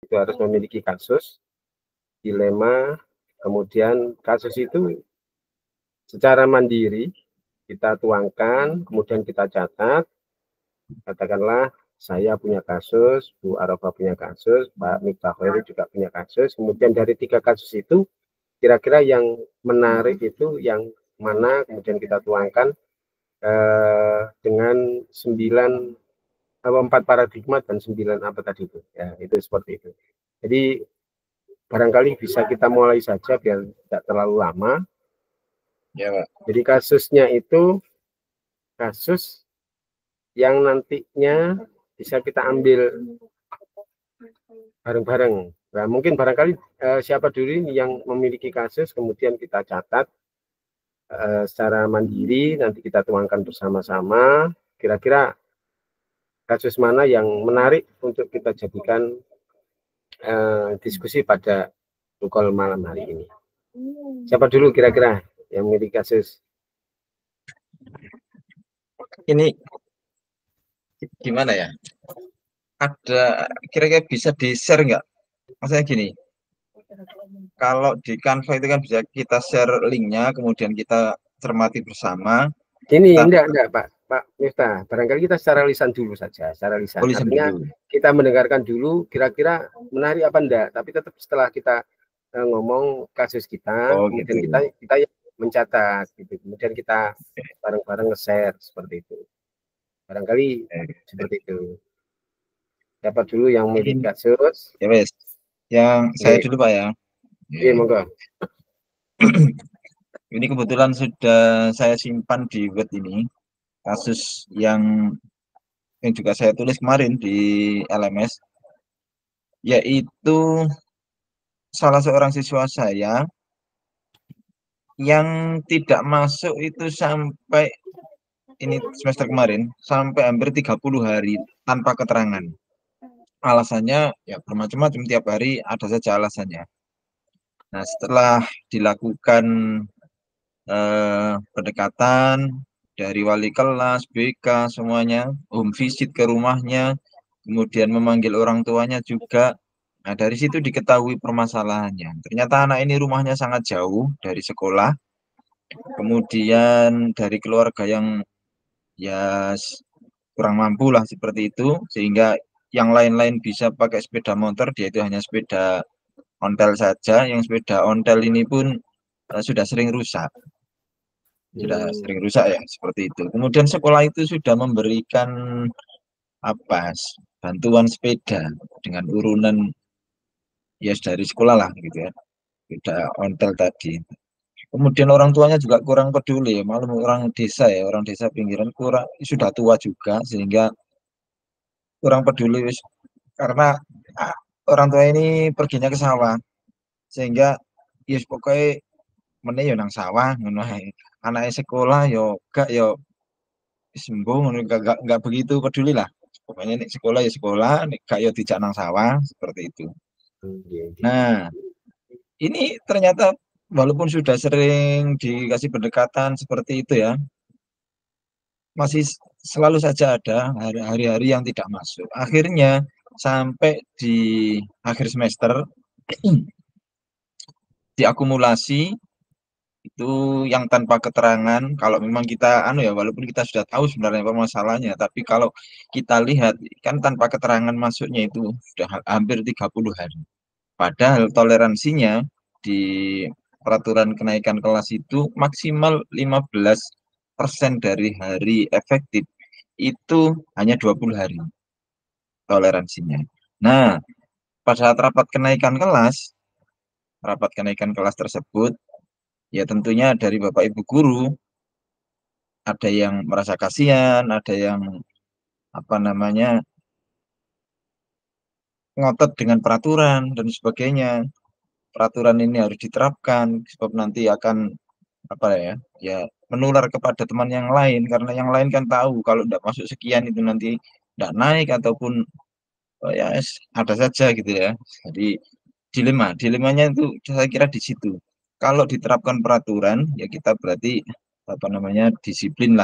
itu harus memiliki kasus, dilema, kemudian kasus itu secara mandiri kita tuangkan, kemudian kita catat, katakanlah saya punya kasus, Bu Arafah punya kasus, Pak Miftah Khairi juga punya kasus, kemudian dari 3 kasus itu kira-kira yang menarik itu yang mana, kemudian kita tuangkan dengan 4 paradigma dan 9 apa tadi itu, ya itu seperti itu. Jadi barangkali bisa kita mulai saja biar tidak terlalu lama. Ya, Pak. Jadi kasusnya itu kasus yang nantinya bisa kita ambil bareng-bareng. Nah, mungkin barangkali siapa dulu ini yang memiliki kasus, kemudian kita catat secara mandiri, nanti kita tuangkan bersama-sama. Kira-kira kasus mana yang menarik untuk kita jadikan diskusi pada Tukol malam hari ini. Siapa dulu kira-kira yang memiliki kasus? Ini gimana ya? Ada kira-kira bisa di-share nggak? Maksudnya gini, kalau di Canva itu kan bisa kita share linknya, kemudian kita cermati bersama. Ini enggak Pak Miftah, barangkali kita secara lisan dulu saja, secara lisan. Artinya dulu. kita mendengarkan dulu kira-kira menarik apa enggak, tapi tetap setelah kita ngomong kasus kita, kemudian gitu. kita mencatat gitu. Kemudian kita bareng-bareng nge-share seperti itu. Barangkali seperti itu. Dapat dulu yang memiliki kasus. Ya wes. Yang saya dulu Pak ya. Iya, monggo. Ini kebetulan sudah saya simpan di Word ini kasus yang juga saya tulis kemarin di LMS, yaitu salah seorang siswa saya yang tidak masuk itu sampai ini semester kemarin sampai hampir 30 hari tanpa keterangan. Alasannya ya bermacam-macam, tiap hari ada saja alasannya. Nah, setelah dilakukan pendekatan dari wali kelas, BK, semuanya, home visit ke rumahnya, kemudian memanggil orang tuanya juga. Nah, dari situ diketahui permasalahannya. Ternyata anak ini rumahnya sangat jauh dari sekolah, kemudian dari keluarga yang ya kurang mampu lah seperti itu, sehingga yang lain-lain bisa pakai sepeda motor, dia itu hanya sepeda ontel saja. Yang sepeda ontel ini pun sudah sering rusak. Sudah sering rusak ya, seperti itu. Kemudian sekolah itu sudah memberikan bantuan sepeda dengan urunan ya dari sekolah lah gitu ya, sepeda ontel tadi. Kemudian orang tuanya juga kurang peduli ya, malu orang desa ya, orang desa pinggiran kurang, sudah tua juga sehingga kurang peduli karena orang tua ini perginya ke sawah, sehingga ya pokoknya meneh yo nang sawah ngono ae. Anaknya sekolah yo gak yo sembuh nggak begitu peduli lah. Pokoknya nek sekolah ya sekolah, nek gak yo dijak nang sawah seperti itu. Nah, ini ternyata walaupun sudah sering dikasih pendekatan seperti itu ya, masih selalu saja ada hari-hari yang tidak masuk. Akhirnya sampai di akhir semester diakumulasi itu yang tanpa keterangan. Kalau memang kita ya walaupun kita sudah tahu sebenarnya apa masalahnya, tapi kalau kita lihat kan tanpa keterangan masuknya itu sudah hampir 30 hari. Padahal toleransinya di peraturan kenaikan kelas itu maksimal 15% dari hari efektif, itu hanya 20 hari toleransinya. Nah, pada saat rapat kenaikan kelas tersebut, ya tentunya dari Bapak Ibu guru, ada yang merasa kasihan, ada yang ngotot dengan peraturan dan sebagainya. Peraturan ini harus diterapkan sebab nanti akan ya menular kepada teman yang lain, karena yang lain kan tahu kalau tidak masuk sekian itu nanti tidak naik ataupun ya ada saja gitu ya. Jadi dilemanya itu saya kira di situ. Kalau diterapkan peraturan ya kita berarti disiplin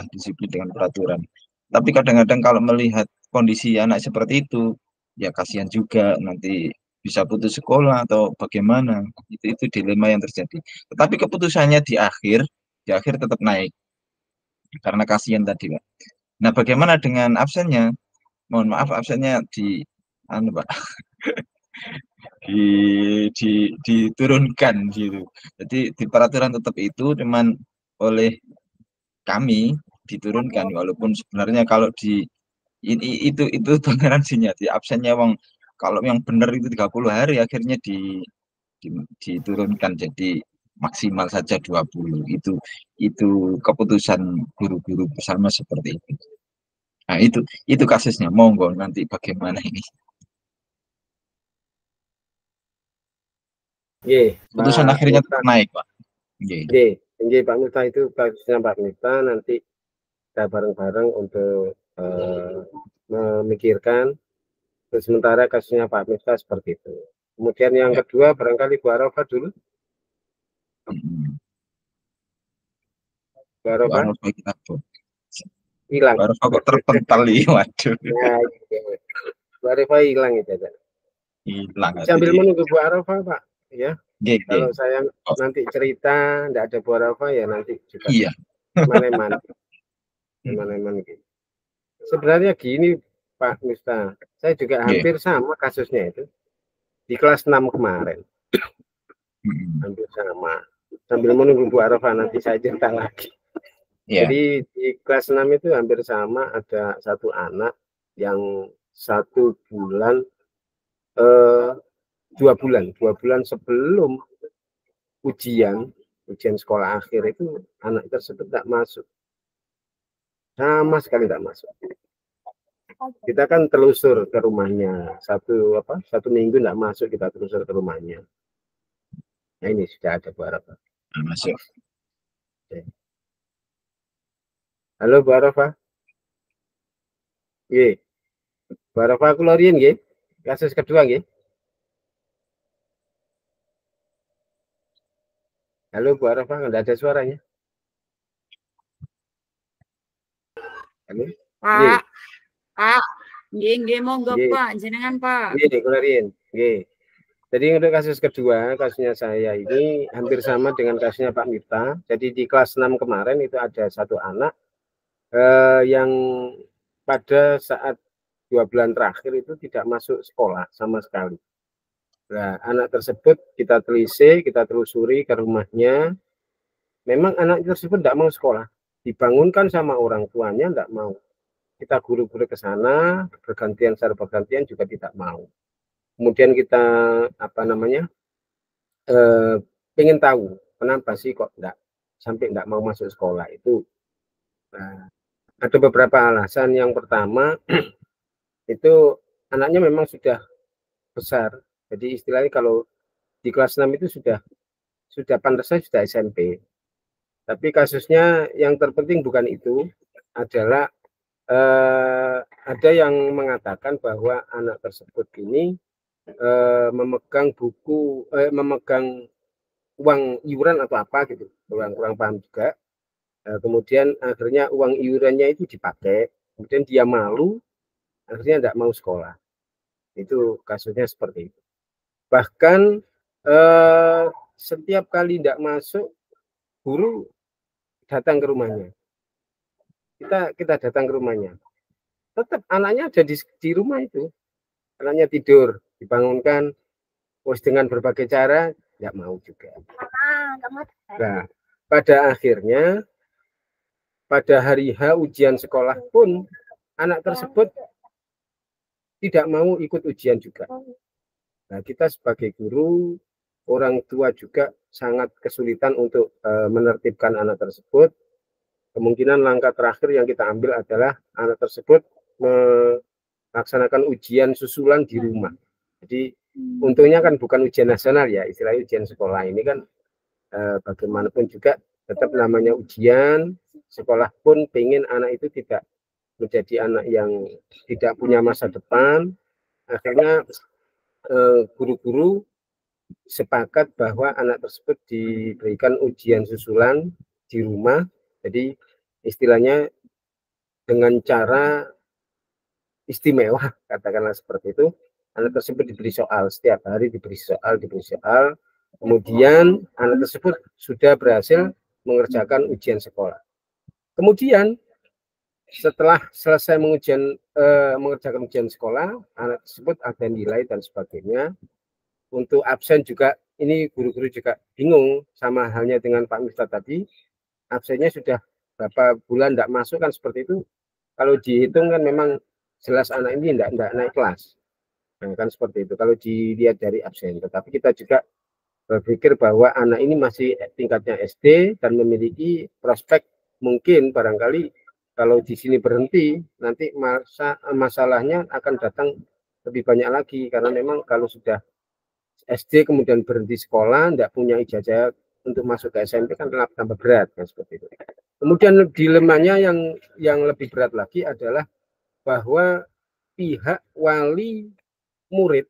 dengan peraturan. Tapi kadang-kadang kalau melihat kondisi anak seperti itu ya kasihan juga, nanti bisa putus sekolah atau bagaimana. Itu dilema yang terjadi. Tetapi keputusannya di akhir tetap naik karena kasihan tadi, Pak. Nah, bagaimana dengan absennya? Mohon maaf absennya Pak, di, diturunkan gitu. Jadi di peraturan tetap itu, cuman oleh kami diturunkan, walaupun sebenarnya kalau itu toleransinya di absennya kalau yang benar itu 30 hari akhirnya di, diturunkan jadi maksimal saja 20. Itu keputusan guru-guru bersama seperti itu. Nah, itu kasusnya. Monggo nanti bagaimana ini. Putusan akhirnya tetap naik, Pak. Pak Miftah, itu kasusnya Pak Miftah, nanti kita bareng-bareng untuk memikirkan. Sementara kasusnya Pak Miftah seperti itu. Kemudian yang kedua, barangkali Bu Arafah dulu. Bu Arafah hilang. Bu Arafah kok terpental nih, waduh. Nah, Bu Arafah hilang itu. Hilang. Sambil menunggu Bu Arafah, Pak, ya. Kalau saya Oh. nanti cerita tidak ada Bu Arafah, ya nanti juga iya. mana-mana gitu. Sebenarnya gini Pak Miftah, saya juga hampir sama kasusnya itu di kelas 6 kemarin. Hampir sama. Sambil menunggu Bu Arafah nanti saya cerita lagi. Jadi di kelas 6 itu hampir sama, ada satu anak yang 1 bulan 2 bulan sebelum ujian sekolah akhir itu anak tersebut tidak masuk, sama sekali tidak masuk. Kita kan telusur ke rumahnya, satu minggu tidak masuk, kita telusur ke rumahnya. Nah, ini sudah ada Bu Arafah. Masuk. Halo Bu Arafah. Nggih. Bu Arafah kula riyen nggih. Kasus kedua nggih. Halo Bu Arafah, enggak ada suaranya. Halo. Pak. Pak. Nggih, monggo Pak, jenengan Pak. Nggih, kula riyen. Nggih. Jadi untuk kasus kedua, kasusnya saya ini hampir sama dengan kasusnya Pak Miftah. Jadi di kelas 6 kemarin itu ada satu anak yang pada saat 2 bulan terakhir itu tidak masuk sekolah sama sekali. Nah, anak tersebut kita telisik, kita telusuri ke rumahnya. Memang anak tersebut tidak mau sekolah. Dibangunkan sama orang tuanya, tidak mau. Kita guru-guru ke sana, secara bergantian juga tidak mau. Kemudian kita pengen tahu kenapa sih kok sampai tidak mau masuk sekolah itu. Nah, ada beberapa alasan. Yang pertama itu anaknya memang sudah besar, jadi istilahnya kalau di kelas 6 itu sudah pantasnya sudah SMP. Tapi kasusnya yang terpenting bukan itu, adalah ada yang mengatakan bahwa anak tersebut ini memegang uang iuran atau apa gitu, kurang paham juga. Kemudian akhirnya uang iurannya itu dipakai, kemudian dia malu, akhirnya tidak mau sekolah. Itu kasusnya seperti itu. Bahkan setiap kali tidak masuk, guru datang ke rumahnya. Kita datang ke rumahnya. Tetap anaknya ada di rumah itu. Anaknya tidur, dibangunkan, dengan berbagai cara, tidak mau juga. Nah, pada akhirnya, pada hari H ujian sekolah pun, anak tersebut tidak mau ikut ujian juga. Nah, kita sebagai guru, orang tua juga sangat kesulitan untuk menertibkan anak tersebut. Kemungkinan langkah terakhir yang kita ambil adalah anak tersebut melaksanakan ujian susulan di rumah. Jadi untungnya kan bukan ujian nasional ya, istilahnya ujian sekolah ini kan bagaimanapun juga tetap namanya ujian. Sekolah pun pengen anak itu tidak menjadi anak yang tidak punya masa depan. Akhirnya guru-guru sepakat bahwa anak tersebut diberikan ujian susulan di rumah. Jadi istilahnya dengan cara istimewa, katakanlah seperti itu. anak tersebut diberi soal, setiap hari diberi soal, kemudian anak tersebut sudah berhasil mengerjakan ujian sekolah. Kemudian setelah selesai mengerjakan ujian sekolah, anak tersebut ada nilai dan sebagainya. Untuk absen juga, ini guru-guru juga bingung, sama halnya dengan Pak Miftah tadi, absennya sudah berapa bulan tidak masuk kan seperti itu. Kalau dihitung kan memang jelas anak ini tidak naik kelas. Nah, kan seperti itu kalau dilihat dari absen. Tetapi kita juga berpikir bahwa anak ini masih tingkatnya SD dan memiliki prospek, mungkin barangkali kalau di sini berhenti nanti masalahnya akan datang lebih banyak lagi, karena memang kalau sudah SD kemudian berhenti sekolah, tidak punya ijazah untuk masuk ke SMP kan tambah berat kan seperti itu. Kemudian dilemanya yang lebih berat lagi adalah bahwa pihak wali murid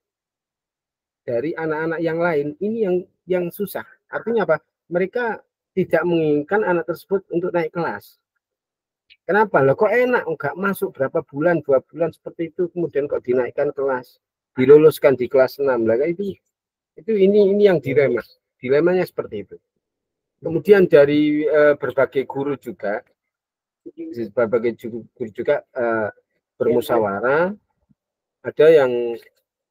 dari anak-anak yang lain ini yang susah. Artinya apa? Mereka tidak menginginkan anak tersebut untuk naik kelas. Kenapa? Loh kok enak, enggak masuk berapa bulan, 2 bulan seperti itu, kemudian kok dinaikkan kelas, diluluskan di kelas 6. Lah ini yang dilemanya seperti itu. Kemudian dari berbagai guru juga bermusyawarah, ada yang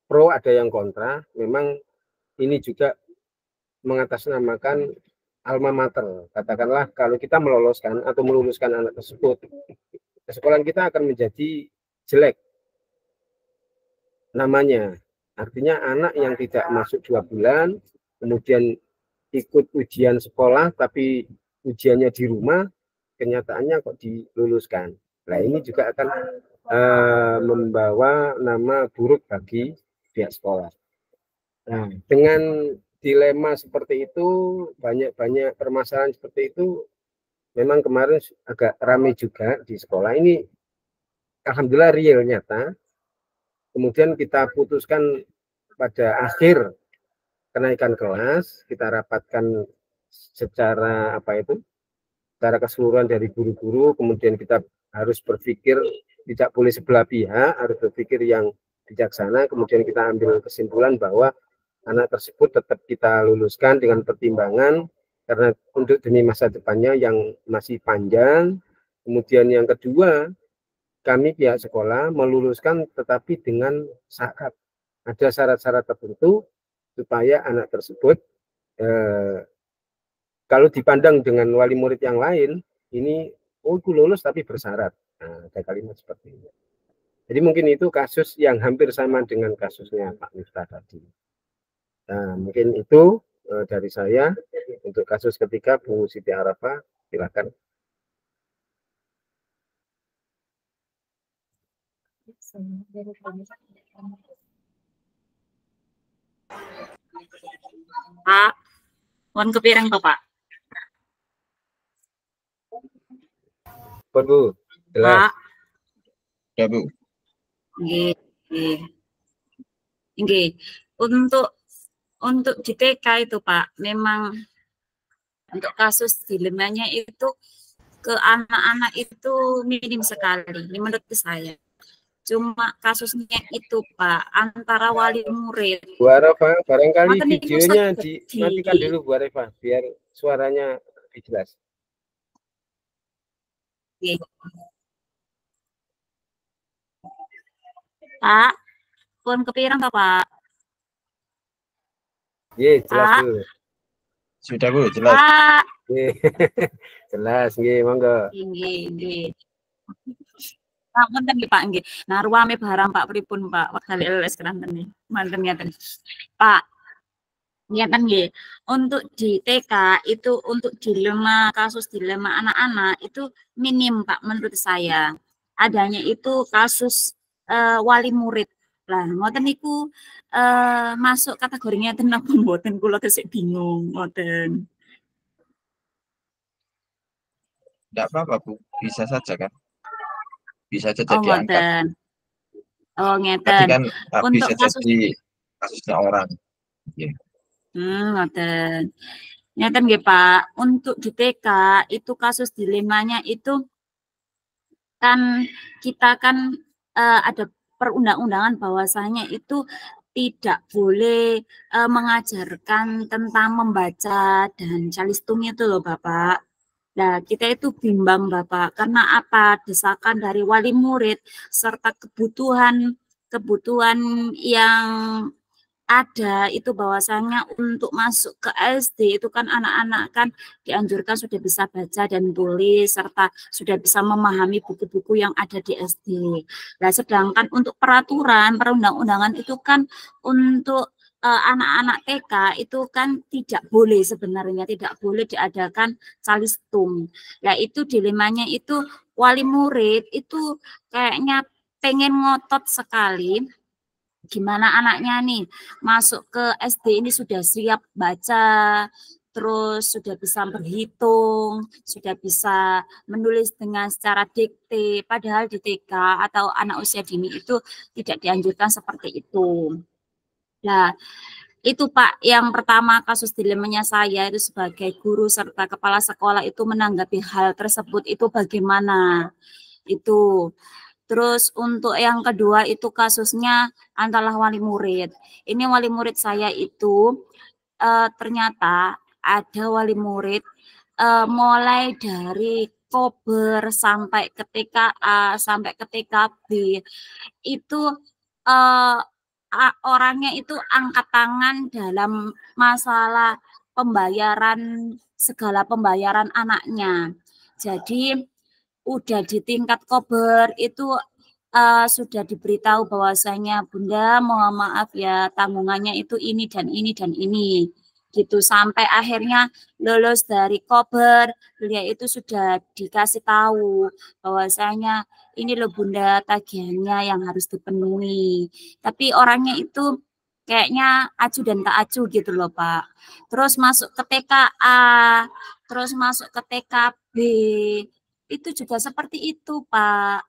pro, ada yang kontra. Memang ini juga mengatasnamakan alma mater. Katakanlah kalau kita meloloskan atau meluluskan anak tersebut, sekolahan kita akan menjadi jelek namanya. Artinya anak yang tidak masuk 2 bulan, kemudian ikut ujian sekolah, tapi ujiannya di rumah, kenyataannya kok diluluskan. Nah ini juga akan membawa nama buruk bagi pihak sekolah. Nah, dengan dilema seperti itu, banyak permasalahan seperti itu, memang kemarin agak ramai juga di sekolah ini. Alhamdulillah real nyata. Kemudian kita putuskan pada akhir kenaikan kelas, kita rapatkan secara secara keseluruhan dari guru-guru, kemudian kita harus berpikir tidak boleh sebelah pihak, harus berpikir yang bijaksana, kemudian kita ambil kesimpulan bahwa anak tersebut tetap kita luluskan dengan pertimbangan karena untuk demi masa depannya yang masih panjang. Kemudian yang kedua, kami pihak sekolah meluluskan tetapi dengan syarat, ada syarat-syarat tertentu supaya anak tersebut kalau dipandang dengan wali murid yang lain, ini lulus tapi bersyarat. Nah, ada kalimat seperti ini. Jadi mungkin itu kasus yang hampir sama dengan kasusnya Pak Miftah tadi. Nah, mungkin itu dari saya. Untuk kasus ketiga, Bu Siti Arafah, silakan. Pak, mohon kepirang Pak. Bu, jelas. Pak. Ya, Bu. Nggih. Untuk di TK itu Pak, memang untuk kasus dilemanya itu ke anak-anak itu minim sekali, menurut saya. Cuma kasusnya itu Pak, antara wali murid. Bu Arafah, barangkali videonya dimatikan dulu Bu Arafah, biar suaranya lebih jelas. Pak, pun kepirang Pak? Iya, jelas Bu. Sudah Bu, jelas. Pak. Jelas, nggih, monggo. Nggih. Ngapunten nggih Pak nggih. Nah, ruame barang Pak pripun Pak wekdal les keranten nggih. Manten ngeten. Pak. Ngeten nggih. Untuk di TK itu untuk kasus dilema anak-anak itu minim Pak menurut saya. Adanya itu kasus wali murid. Lah ngoten niku masuk kategori ngeten napa mboten, kula tesih bingung ngoten. Tidak apa-apa Bu, bisa saja kan. Bisa saja diangkat. Oh ngeten. Tapi kan bisa jadi kasusnya orang. Yeah. Ngoten. Ngeten nggih Pak, untuk di TK itu kasus dilemanya itu kan kita kan ada perundang-undangan bahwasanya itu tidak boleh mengajarkan tentang membaca dan calistung itu loh Bapak. Nah, kita itu bimbang Bapak, karena apa? Desakan dari wali murid serta kebutuhan yang ada itu bahwasanya untuk masuk ke SD itu kan anak-anak kan dianjurkan sudah bisa baca dan tulis serta sudah bisa memahami buku-buku yang ada di SD. Nah, sedangkan untuk peraturan perundang-undangan itu kan untuk anak-anak TK itu kan tidak boleh sebenarnya, tidak boleh diadakan calistung. Nah, itu dilemanya itu wali murid itu kayaknya pengen ngotot sekali gimana anaknya nih masuk ke SD ini sudah siap baca, terus sudah bisa berhitung, sudah bisa menulis dengan secara dikte, padahal di TK atau anak usia dini itu tidak dianjurkan seperti itu. Nah, itu Pak, yang pertama kasus dilemanya saya itu sebagai guru serta kepala sekolah itu menanggapi hal tersebut itu bagaimana? Itu. Terus untuk yang kedua itu kasusnya antara wali murid. Ini wali murid saya itu ternyata ada wali murid mulai dari kober sampai ke TKA sampai ke TKB itu orangnya itu angkat tangan dalam masalah pembayaran segala pembayaran anaknya. Jadi udah di tingkat kober itu sudah diberitahu bahwasanya Bunda mohon maaf ya tanggungannya itu ini dan ini dan ini gitu sampai akhirnya lulus dari kober beliau itu sudah dikasih tahu bahwasanya ini loh Bunda tagihannya yang harus dipenuhi tapi orangnya itu kayaknya acu dan tak acu gitu loh Pak. Terus masuk ke TKA, terus masuk ke TKB, itu juga seperti itu, Pak.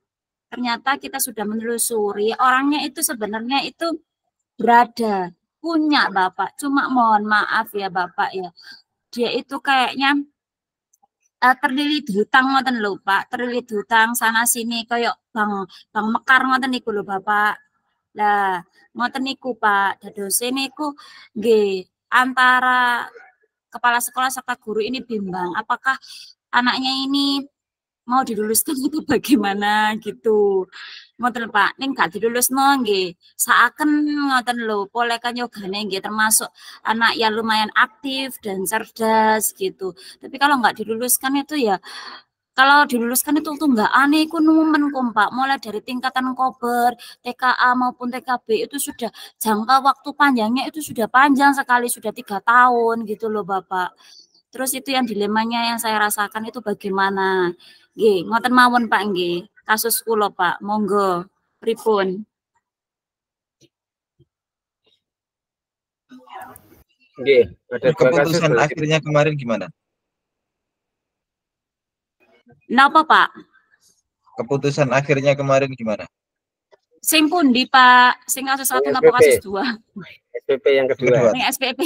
Ternyata kita sudah menelusuri orangnya itu sebenarnya itu berada, punya Bapak. Cuma mohon maaf ya Bapak ya. Dia itu kayaknya terlilit hutang ngoten lho Pak, terlilit hutang sana sini kayak Bang Mekar ngoten niku lho Bapak. Lah, ngoten niku Pak, dadose niku nggih antara kepala sekolah serta guru ini bimbang apakah anaknya ini mau diluluskan itu bagaimana gitu. Ngoten Pak, ning gak dilulusno nggih. Saaken ngoten lho, polekan yogane nggih termasuk anak yang lumayan aktif dan cerdas gitu. Tapi kalau nggak diluluskan itu ya kalau diluluskan itu tuh nggak aneh, itu numen Pak. Mulai dari tingkatan kober, TKA maupun TKB itu sudah jangka waktu panjangnya itu sudah panjang sekali, sudah 3 tahun gitu loh Bapak. Terus itu yang dilemanya yang saya rasakan itu bagaimana? Nggih, ngoten mawon Pak nggih. Kasus kula Pak, monggo pripun? Nggih, ada 2 kasus. Keputusan akhirnya kemarin gimana? Napa Pak? Keputusan akhirnya kemarin gimana? Sing pundi Pak? Sing kasus 1 napa kasus 2? SPP yang kedua. Ning SPP.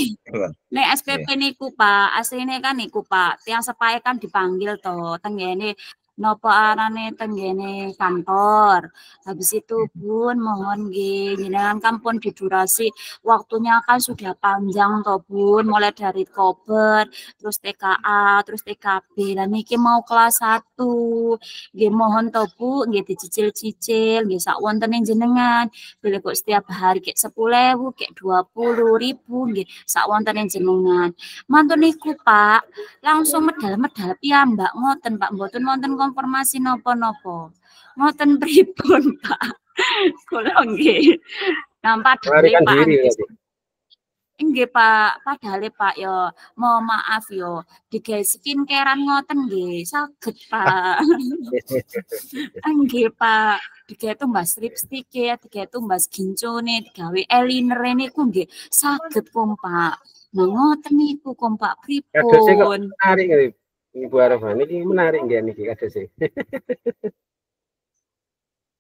Ning SPP niku Pak, asline kan niku Pak, tiang sepae kan dipanggil to tenggene napa arane tenggene kantor. Habis itu Bun mohon nggih jenengan kan pun didurasi waktunya kan sudah panjang to Bun, mulai dari kober, terus TKA, terus TKB. Lah niki mau kelas 1. Nggih mohon to Bu, nggih dicicil-cicil, nggih sak wontene jenengan. Bila kok setiap hari kayak 10.000, kayak 20.000, nggih sak wontene jenengan. Mantun niku Pak, langsung medal-medal piyambak ngoten Pak, mboten wonten konfirmasi napa-napa. Ngoten pripun Pak? Kula nggih. Nampak diri Pak. Nggih Pak, padahal Pak yo mohon maaf yo digawe skincarean ngoten nggih saged Pak. Nggih Pak, digawe tumbas lipstick ya, digawe tumbas gincone, digawe eyeliner niku nggih saged kok Pak. Nah ngoten niku kok Pak pripun? Menarik nggih Ibu Arafah niki menarik nggih niki kadose.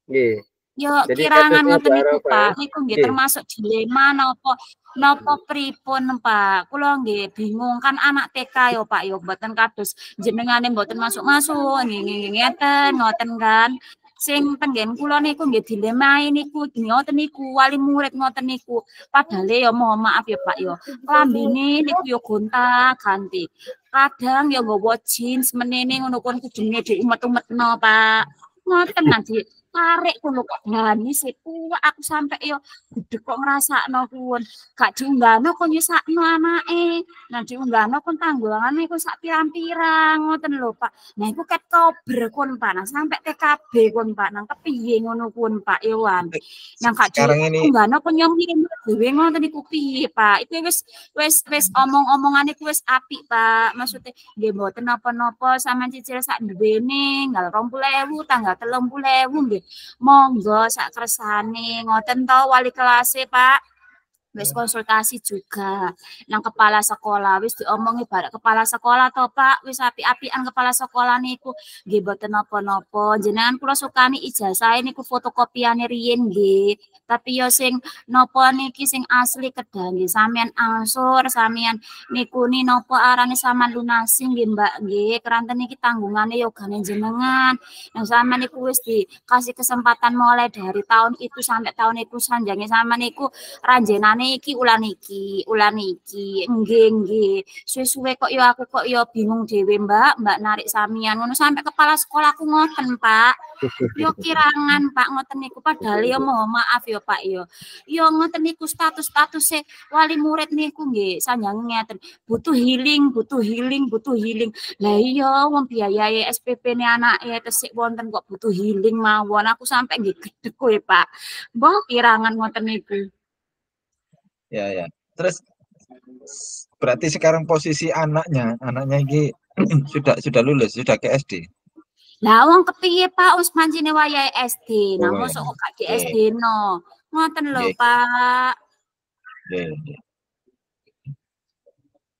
Nggih. Yo kirangan ngoten niku Pak, niku nggih termasuk dilema napa pripun Pak. Kula nggih bingung kan anak TK yo Pak yo mboten kados jenengane mboten masuk-masuk nggih ngeten ngoten kan. Sing tenggen kula niku nggih dilemae niku ngoten niku wali murid ngoten niku. Padahal ya mohon maaf ya Pak ya. Klambine niku ya gonta-ganti. Kadang ya nggawa jeans menene ngono kon kudune diumet-umetno Pak. Ngoten nanti tarik kono kok dani sepu aku sampe yo gedhe kok ngrasakno kuwon. Gak diunggahno kon nyesakno anake. Nah diunggahno kon tanggulangane iku sak pirang-pirang ngoten lho Pak. Nah iku ket kober kon Pak. Nah sampe TKB kon Pak. Nang kepiye ngono kun Pak Iwan. Nang gak diunggahno kon nyomir dhewe ngoten iku piye Pak. Itu wis omong-omongan iku wis apik Pak. Maksudnya nggih mboten napa-napa sampean cicil sak duwene nggal 20.000 tanggal 30.000 nggih. Monggo sak kersane ngoten to wali kelase Pak. Wis konsultasi juga nang kepala sekolah wis diomongi barek kepala sekolah to Pak wis api-apian kepala sekolah niku nggih mboten napa-napa jenengan kula sukani ijazah niku fotokopiane riyin nggih tapi yo sing napa niki sing asli kedah nggih sampean angsur sampean niku ni napa arane sampean lunasi nggih Mbak nggih keranten niki tanggungane yo gane jenengan nah sampean niku wis dikasih kesempatan mulai dari tahun itu sampai tahun itu sanjange sampean niku ranjenane iki ulan iki nggih suwe-suwe kok yo aku kok yo bingung dhewe Mbak narik samian ngono sampai kepala sekolahku ngoten Pak yo kirangan Pak ngoten niku padahal yo mohon maaf yo Pak yo ngoten niku status-statuse wali murid niku nggih sanjange ngeten butuh healing lah iya wong biayae SPP-ne anake tesik wonten kok butuh healing mawon aku sampai nggih gedhe kowe Pak mbah kirangan ngoten niku. Ya. Terus berarti sekarang posisi anaknya ini sudah lulus, sudah ke SD. Lah wong kepiye Pak wis pancene wayahe SD. Nah mosok kok gak di SD no. Ngoten lho Pak.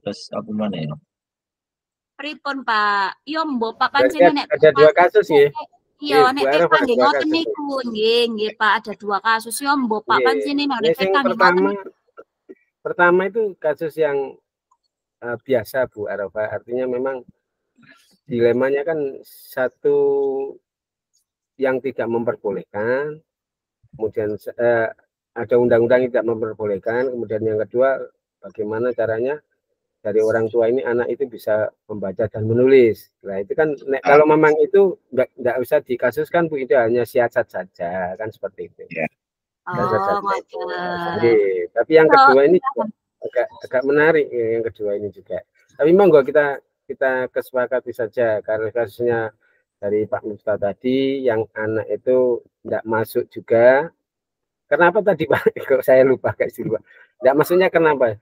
Terus apa mana ya? Pripun Pak? Yo mbok Pak pancene nek ada dua kasus ya. Iya nek TK nggih ngoten niku nggih Pak ada dua kasus yo mbok Pak pancene nek TK nggih ngoten. Pertama itu kasus yang biasa Bu Arafah, artinya memang dilemanya kan satu yang tidak memperbolehkan, kemudian ada undang-undang yang tidak memperbolehkan, kemudian yang kedua bagaimana caranya dari orang tua ini anak itu bisa membaca dan menulis. Nah itu kan kalau memang itu nggak usah dikasuskan Bu, itu hanya siasat saja kan seperti itu. Yeah. Tapi yang kedua ini juga agak menarik yang kedua ini juga. Tapi monggo kita kesepakati saja karena kasusnya dari Pak Miftah tadi yang anak itu tidak masuk juga. Kenapa tadi Pak? Kok saya lupa tidak masuknya kenapa?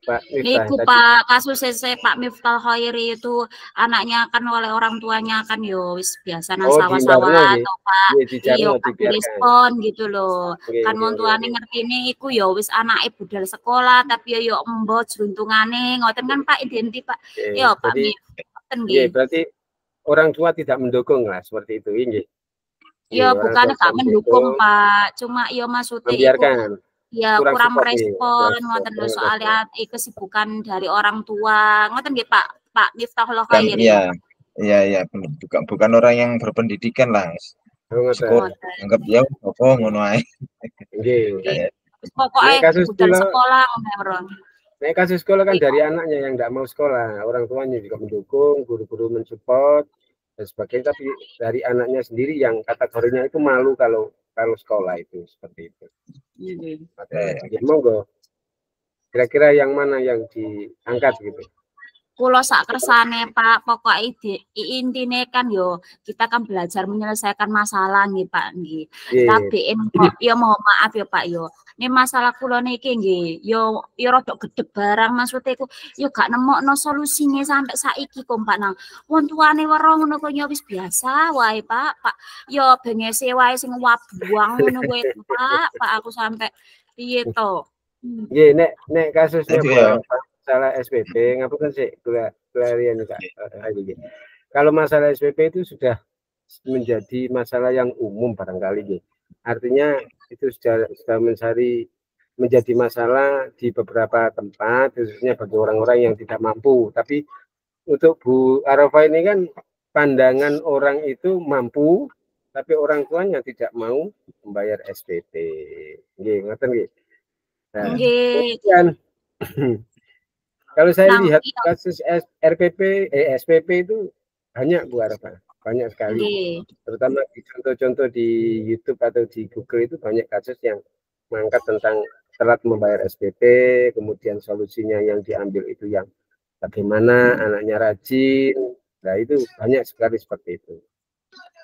Pak Miftah, Iku Pak kasus Pak Miftah Khairi itu anaknya kan oleh orang tuanya kan yo wis biasa nang sawah-sawah atau Pak yo respon gitu loh kan wong tuane ngertine iku yo wis anake budal sekolah tapi yo embo jruntungane ngoten kan Pak identik Pak yo Pak Miftah nggih berarti orang tua tidak mendukung lah seperti itu nggih yo bukan gak mendukung Pak cuma yo maksudnya membiarkan ya kurang merespon ngoten lho soalnya kesibukan dari orang tua ngoten nggih Pak Miftah Khairi. Iya bukan orang yang berpendidikan lah. Sekolah anggap ya apa ngono ae. Nggih. Pokoke budal sekolah ngono. Nek kasus sekolah kan dari anaknya yang enggak mau sekolah, orang tuanya juga mendukung, guru-guru mensupport dan sebagainya, tapi dari anaknya sendiri yang kategorinya itu malu kalau sekolah itu seperti itu. Monggo. Kira-kira yang mana yang diangkat gitu? Kulo sak kersane Pak, pokoknya intine kan yo kita kan belajar menyelesaikan masalah nggih Pak nggih. Tapi yo mohon maaf yo Pak yo. Ini masalah kulo niki nggih yo rada gedhe barang maksudnya iku yo gak nemokno solusine sampai saiki kok Pak nang. Wong tuane weruh ngono kok yo wis biasa wae Pak. Yo bengese wae sing wabuang ngono kowe Pak aku sampai piye to. Nggih nek kasusnya masalah SPP ngapunten sih pelarian Kak. Kalau masalah SPP itu sudah menjadi masalah yang umum barangkali gitu. Artinya itu sudah menjadi masalah di beberapa tempat khususnya bagi orang-orang yang tidak mampu. Tapi untuk Bu Arafah ini kan pandangan orang itu mampu, tapi orang tuanya tidak mau membayar SPP. Nggih, ngoten nggih. Nah, kemudian kalau saya lihat kasus SPP itu banyak Bu Arfa, banyak sekali. Terutama di contoh-contoh di YouTube atau di Google itu banyak kasus yang mengangkat tentang telat membayar SPP, kemudian solusinya yang diambil itu yang bagaimana anaknya rajin. Nah, itu banyak sekali seperti itu.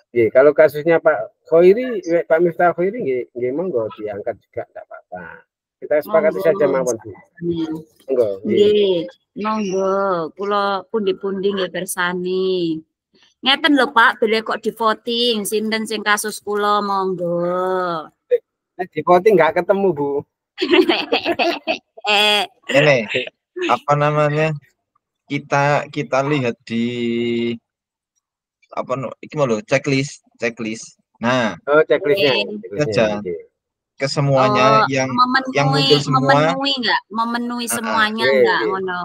Oke, kalau kasusnya Pak Khoiri, Pak Miftah Khoiri, nggih monggo diangkat juga tidak apa-apa. Kita sepakati saja mawon Bu. Monggo. Nggih, monggo. Kula pundi-pundi nggih bersani. Ngeten lho Pak, beli kok di voting sinten sing kasus kula monggo. Di voting nggak ketemu Bu. Ini apa namanya? Kita lihat di apa iki lho checklist. Nah, checklistnya saja ke semuanya yang muncul semua memenuhi semuanya enggak ngono.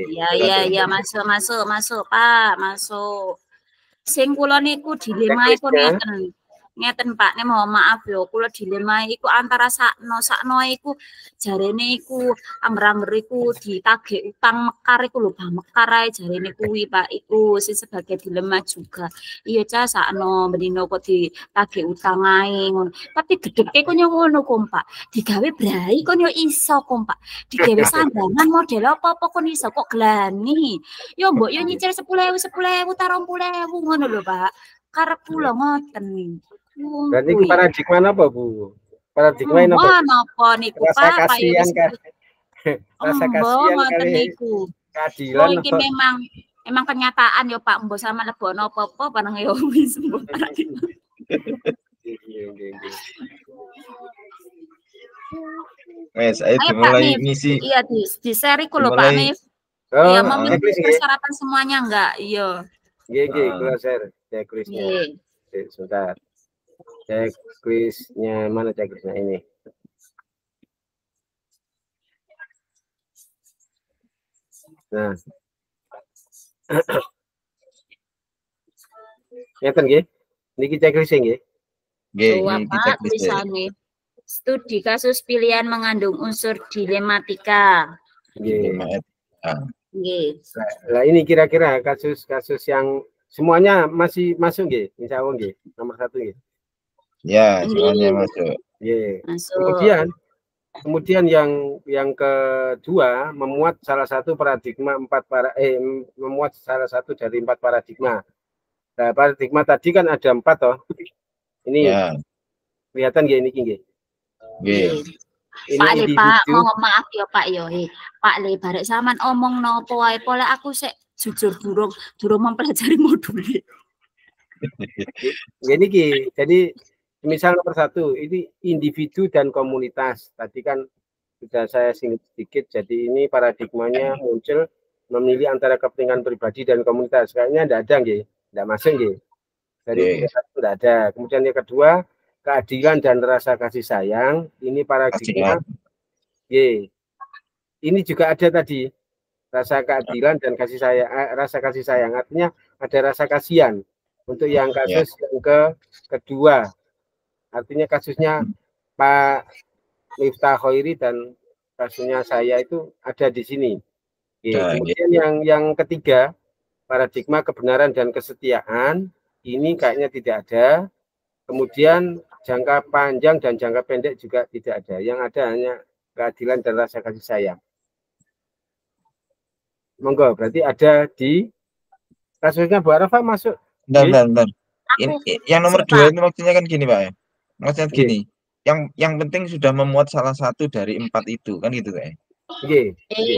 Ya masuk Pak, masuk. Sing kula niku dilema iku ngeten Pak, nek mohon maaf yo, kula dilema iku antara sakno iku jarene iku angger iku ditagih utang mekar iku lho, bah mekar ae jarene kuwi Pak, iku sing sebagai dilema juga. Iya cah sakno bendino kok ditagih utang ae ngono. Tapi gedeke kok ngono kok Pak, digawe brai kok yo iso kok Pak. Digawe sandangan model apa-apa kok iso kok glani. Yo mbok yo nyicil 10.000 ta 20.000 ngono lho Pak. Karep kula ngoten. Berarti paradigma apa Bu? Paradigma apa? Napa niku Pak? Kasihan kan? Rasa kasihan kali niku. Keadilan. Iki memang kenyataan yo Pak, mbok sama lebono apa-apa bareng yo wis mbok. Wes, ayo dimulai misi. Iya di seri ku lho Pak Mif. Iya, memenuhi persyaratan semuanya enggak? Iya. Nggih, kula share checklistnya. Sebentar. Checklistnya mana checklistnya ini? Nah, ngeten nggih. Niki checklistnya nggih. Nggih, iki checklistnya. Studi kasus pilihan mengandung unsur dilematika. Nggih. Nah, ini kira-kira kasus-kasus yang semuanya masih masuk nggih? Insya Allah nggih. Nomor 1 nggih. Ya, semuanya masuk. Yeah. Kemudian yang kedua memuat salah satu paradigma memuat salah satu dari 4 paradigma. Nah, paradigma tadi kan ada 4 toh. Ini ya. Kelihatan nggih niki nggih. Nggih. Pak Le, Pak, mohon maaf ya Pak yo. Pak Le, barek sampean omong nopo wae pole aku sik jujur durung mempelajari modulnya. Niki, jadi misal nomor 1 ini individu dan komunitas. Tadi kan sudah saya singgung sedikit. Jadi ini paradigmanya muncul memilih antara kepentingan pribadi dan komunitas. Kayaknya tidak ada nggih, tidak masuk nggih. Dari tidak ada. Kemudian yang kedua keadilan dan rasa kasih sayang. Ini paradigma. Ini juga ada tadi rasa keadilan dan kasih sayang. Rasa kasih sayang artinya ada rasa kasihan untuk yang kasus yang kedua. Artinya kasusnya Pak Miftah Khoiri dan kasusnya saya itu ada di sini. Kemudian yang ketiga, paradigma kebenaran dan kesetiaan, ini kayaknya tidak ada. Kemudian jangka panjang dan jangka pendek juga tidak ada. Yang ada hanya keadilan dan rasa kasih sayang. Monggo, berarti ada di kasusnya Bu Arafah masuk. Bentar. Yang nomor 2 itu maksudnya kan gini Pak ya. Maksudnya gini, yang penting sudah memuat salah satu dari 4 itu kan gitu kayak.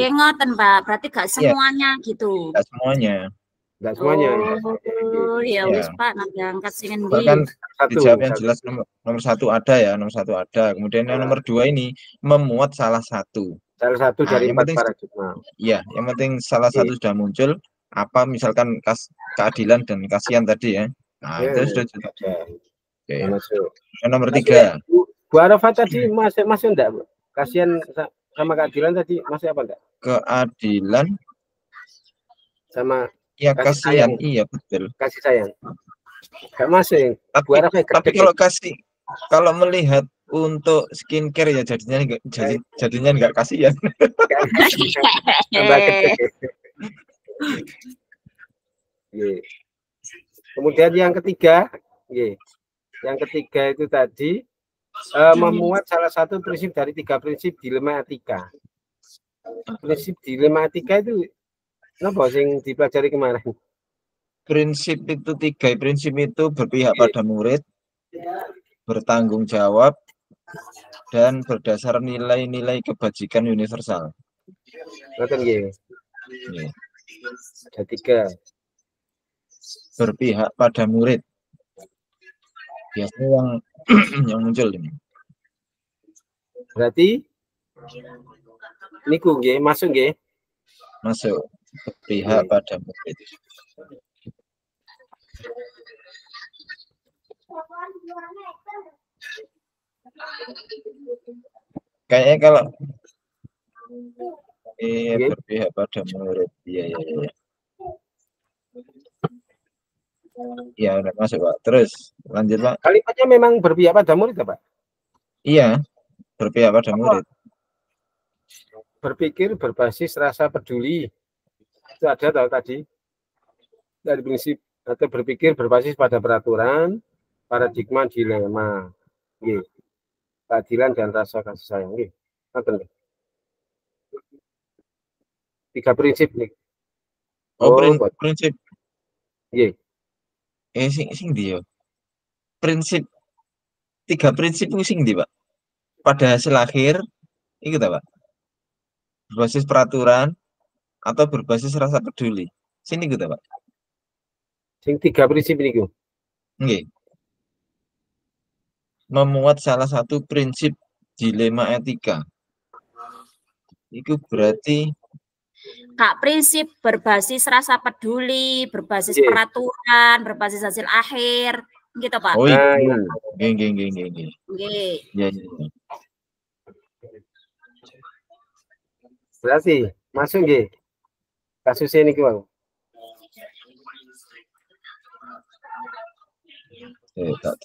Ngoten Pak, berarti gak semuanya gitu. Gak semuanya. Gak semuanya. Ya wis Pak, nanti angkat sing endi. Bahkan dijawab yang jelas nomor 1 ada ya, nomor 1 ada. Kemudian yang nomor 2 ini memuat salah satu. Salah satu dari 4 paradigma. Iya, yang penting salah satu sudah muncul. Apa misalkan keadilan dan kasihan tadi ya. Nah, itu sudah masuk. Yang nomor 3. Bu Arafah tadi masih enggak, Bu? Kasihan sama keadilan tadi masih apa enggak? Keadilan sama Ya Kasih kasihan, sayang. iya betul. Kasih sayang. Gak masuk. Tapi kalau melihat untuk skincare ya jadinya nggak kasihan. Tambah gede. Kemudian yang ketiga, yang ketiga itu tadi memuat salah satu prinsip dari 3 prinsip dilema etika. Prinsip dilema etika itu apa yang dipelajari kemarin? Prinsip itu 3 prinsip itu berpihak pada murid, bertanggung jawab, dan berdasar nilai-nilai kebajikan universal. Ada 3. Berpihak pada murid. Biasanya yang muncul ini. Berarti niku masuk Masuk. Berpihak pada murid. Kayaknya kalau berpihak pada murid, iya. Ya udah masuk Pak. Terus lanjut Pak. Kalimatnya memang berpihak pada murid Pak? Iya, berpihak pada murid. Berpikir berbasis rasa peduli. Itu ada tahu tadi dari prinsip atau berpikir berbasis pada peraturan, paradigma, dilema, keadilan dan rasa kasih sayang. 3 prinsip nih. Prinsip. Sing dia. Prinsip 3 prinsip itu sing di Pak. Pada hasil akhir, itu Pak. Berbasis peraturan atau berbasis rasa peduli. Sini gitu Pak. Sing 3 prinsip ini Nggih. Memuat salah satu prinsip dilema etika. Itu berarti Kak, prinsip berbasis rasa peduli, berbasis peraturan, berbasis hasil akhir, gitu Pak. Oh iya, nggih. Nggih. Berarti masuk nggih. Kasusnya ini Bang. Tak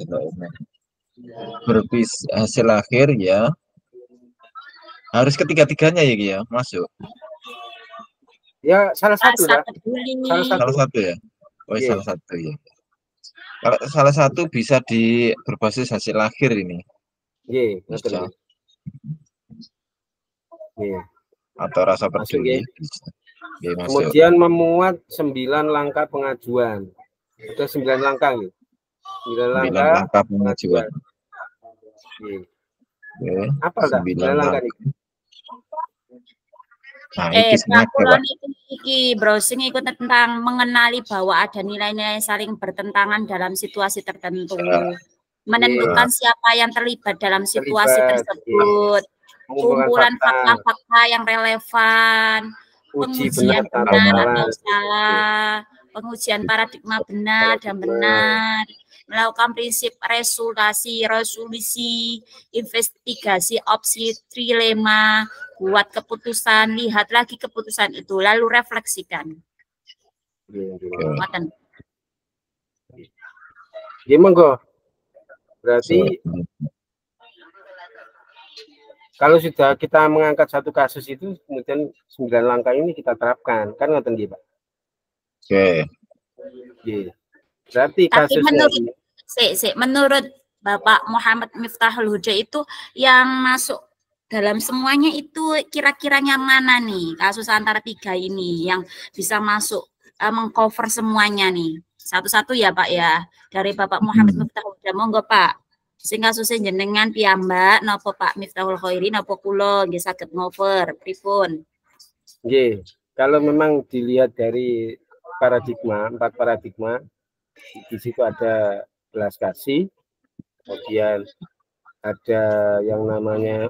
berbis hasil akhir ya. Harus ketiga-tiganya ya, masuk. Ya salah satu lah. Salah satu ya. Oh salah satu ya. Kalau salah satu bisa berbasis hasil akhir ini. Bisa. Atau rasa peduli. Bisa. Kemudian memuat 9 langkah pengajuan. Ada 9 langkah nih. 9 langkah pengajuan. Apa dah 9 langkah ini? Pak Kulon iki browsing ikut tentang mengenali bahwa ada nilai-nilai saling bertentangan dalam situasi tertentu, menentukan siapa yang terlibat dalam situasi tersebut, kumpulan fakta-fakta yang relevan, pengujian benar atau salah, pengujian paradigma benar dan benar, melakukan prinsip resolusi, investigasi opsi, trilema, buat keputusan, lihat lagi keputusan itu, lalu refleksikan. Monggo. Berarti kalau sudah kita mengangkat satu kasus itu, kemudian 9 langkah ini kita terapkan, kan ngoten nggih, Pak? Berarti kasusnya menurut Bapak Muhammad Miftahul Huda itu yang masuk dalam semuanya itu kira-kira yang mana nih kasus antara 3 ini yang bisa masuk mengcover semuanya nih satu-satu ya Pak ya, dari Bapak Muhammad Miftahul Huda. Monggo Pak, sing kasusnya jenengan piyambak napa Pak Miftahul Khairi napa kula nggih saged ngover pripun? Nggih, kalau memang dilihat dari paradigma, 4 paradigma, di situ ada belas kasih, kemudian ada yang namanya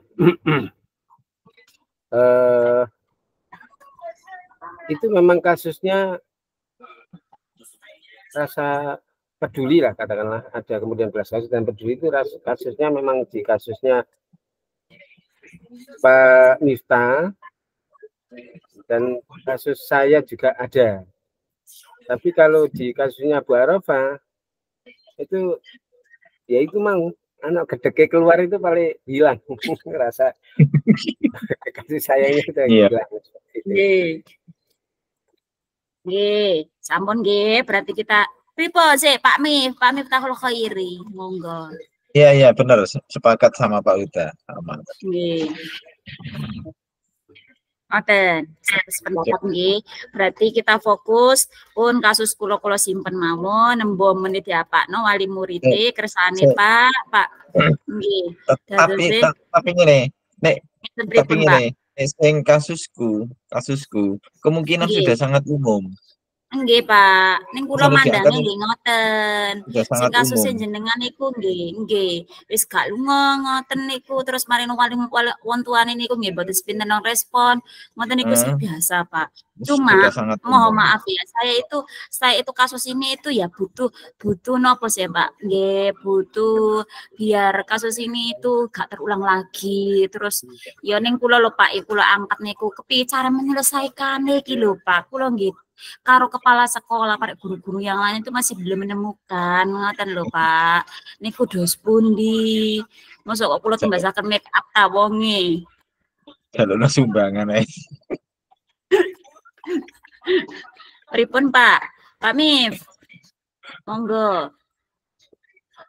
itu memang kasusnya rasa peduli lah, katakanlah ada kemudian belas kasih dan peduli itu kasusnya memang di kasusnya Pak Miftah dan kasus saya juga ada. Tapi kalau di kasusnya Bu Arafah itu ya itu mau anak gedeke keluar itu paling hilang rasa kasih sayangnya itu hilang. Nggih. Nggih, sampun nggih, berarti kita Ripo sih Pak Miftahul Khairi, monggo. Iya benar, sepakat sama Pak Huda. Sama. Nggih. Oten, sependapat nggih. Berarti kita fokus pun kasus kula simpen mawon nembo menit ya Pak no wali murid kersane Pak. Nggih. Tapi ngene, nek tapi ngene, sing kasusku kemungkinan sudah sangat umum. Nggih Pak, ning kula mandange nggih ngoten. Sing kasus jenengan niku nggih wis gak lunga ngoten niku terus mari wong tuane niku nggih boten sepinten respon. Ngoten niku sih biasa Pak. Cuma mohon maaf ya, saya itu kasus ini itu ya butuh nopo sih Pak. Nggih, butuh biar kasus ini itu gak terulang lagi. Terus ya ning kula lho Pak, kula angkat niku kepiye cara menyelesaikan iki lho Pak. Kula nggih karo kepala sekolah, para guru-guru yang lain itu masih belum menemukan, ngoten lho Pak. Niku dos pundi? Mosok kok kula tembasaken make up ta wonge. Jalukna sumbangan ae. Pripun Pak? Pak Mif. Monggo.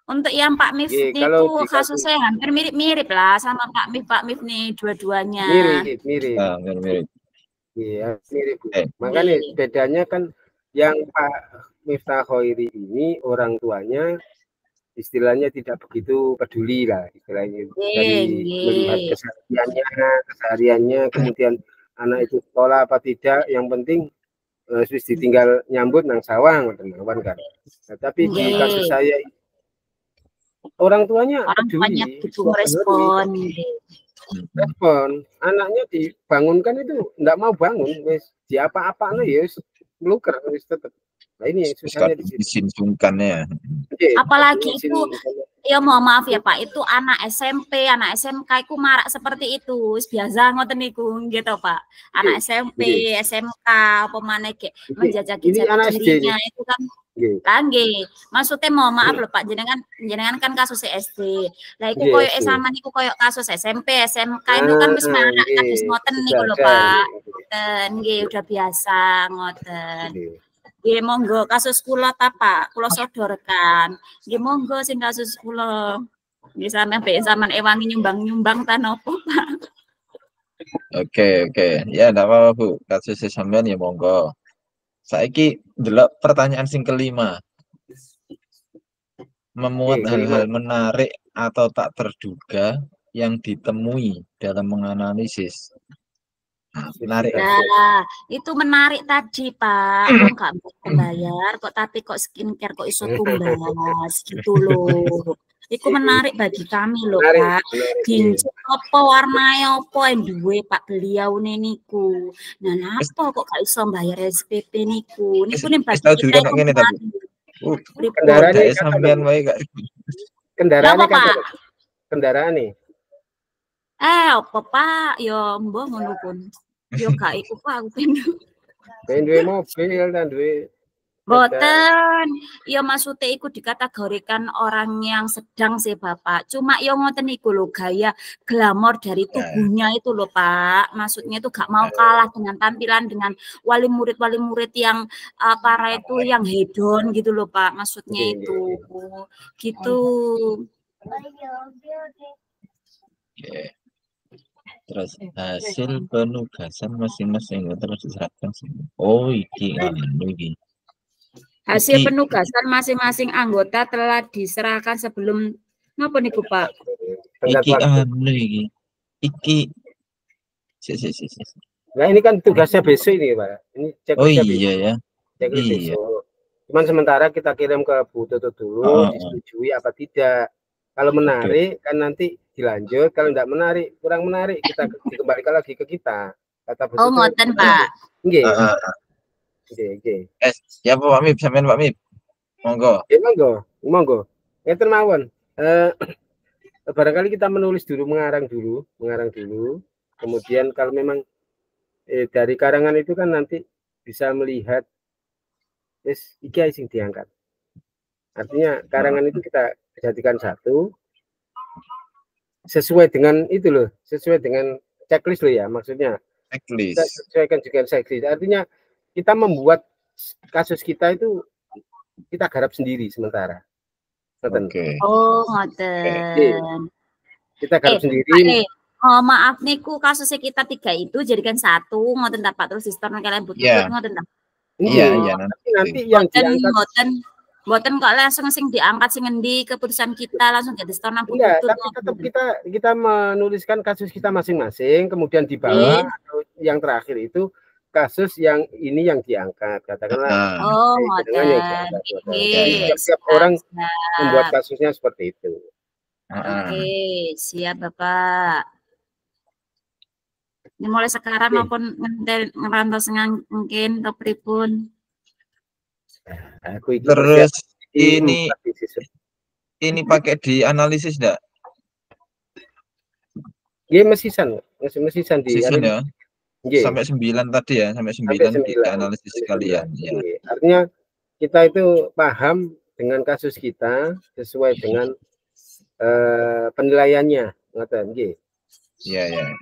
Untuk yang Pak Mif niku kasusnya hampir mirip-mirip lah sama Pak Mif nih dua-duanya. Mirip. Mirip. Iya, mirip. Makanya bedanya kan yang Pak Miftah Khairi ini orang tuanya istilahnya tidak begitu peduli lah istilahnya dari melihat kesehariannya kemudian anak itu sekolah apa tidak, yang penting wis ditinggal nyambut nang sawah ngoten kan. Nah, tapi di kasus saya orang tuanya peduli, respon anaknya dibangunkan itu enggak mau bangun, wis di apa-apa ya wis meluker wis tetep. Nah ini susahnya di sini sungkannya. Apalagi itu ya mohon maaf ya Pak, itu anak SMP, anak SMK itu marak seperti itu. Biasa ngoten niku gitu Pak. Anak SMP, SMK apa maneh menjajaki jati dirinya itu kan. Nggih. Maksudnya mohon maaf lho Pak, jenengan kan kasus SD. Lah iku koyo sama niku koyo kasus SMP, SMK itu kan wis marak kados ngoten niku lho Pak. Nggih, udah biasa ngoten. Nggih monggo kasus kula ta Pak, kula sodorkan. Nggih monggo sing kasus kula. Nggih sampean ewangi nyumbang ta napa Pak? Oke. Ya enggak apa-apa Bu, kasus sampean ya monggo. Saiki ndelok pertanyaan sing kelima. Memuat hal-hal menarik atau tak terduga yang ditemui dalam menganalisis. Menarik. Nah, itu menarik tadi Pak. Kok nggak bayar kok tapi kok skincare kok iso tumbas gitu loh. Itu menarik bagi kami loh Pak. Ginjal apa warnanya apa yang duwe Pak beliau niku. Nah, napa kok gak iso bayar SPP niku? Niku nih bagi kita itu kendaraan sampean wae gak. Kendaraan nih. Apa Pak? Ya mbah ngono pun. Yo gak iku Pak aku pengen duwe mobil dan duwe boten, ya maksudnya iku dikategorikan orang yang sedang sih Bapak. Cuma yo ngoten iku lho gaya glamor dari tubuhnya itu loh Pak. Maksudnya itu gak mau kalah dengan tampilan dengan wali murid yang para itu yang hedon gitu loh Pak. Maksudnya itu gitu. Terus hasil penugasan masing-masing terus diserahkan. Oh iki iki. Hasil penugasan masing-masing anggota telah diserahkan sebelum napa niku Pak? Iki. Nah ini kan tugasnya besok ini Pak. Ini cek iya ya. Cek besok. Cuman sementara kita kirim ke Bu Tutut dulu, disetujui apa tidak. Kalau menarik kan nanti dilanjut, kalau tidak menarik, kurang menarik, kita dikembalikan lagi ke kita. Kata Bu Tutut. Ngoten Pak. Nggih. Ya Pak Mif, sampean Pak Mif. Monggo. Ya monggo. Ngeten mawon. Barangkali kita menulis dulu, mengarang dulu. Kemudian kalau memang dari karangan itu kan nanti bisa melihat Wis iki sing diangkat. Artinya karangan itu kita jadikan satu sesuai dengan itu loh, sesuai dengan checklist loh ya, maksudnya kita Checklist. sesuaikan juga checklist. Artinya kita membuat kasus kita itu kita garap sendiri sementara. Oke. Oh, ngoten. Kita garap Pak sendiri. Oh, maaf niku kasusnya kita 3 itu jadikan 1 ngoten ta Pak, terus sistem kalian butuh ngoten ta. Iya, nanti yang diangkat Mboten kok langsung sing diangkat sing ngendi keputusan kita langsung jadi setoran enggak, tapi tetap kita menuliskan kasus kita masing-masing, kemudian di bawah atau yang terakhir itu kasus yang ini yang diangkat, katakanlah. Oh, setiap orang membuat kasusnya seperti itu. Oke, siap Bapak. Ini mulai sekarang maupun ngerantau mungkin ke pripun. Terus ini pakai di analisis enggak? Iya, mesisan di ya. Sampai 9 tadi ya, sampai 9 kita analisis sekalian ya. Artinya kita itu paham dengan kasus kita sesuai dengan penilaiannya, ngoten nggih. Iya.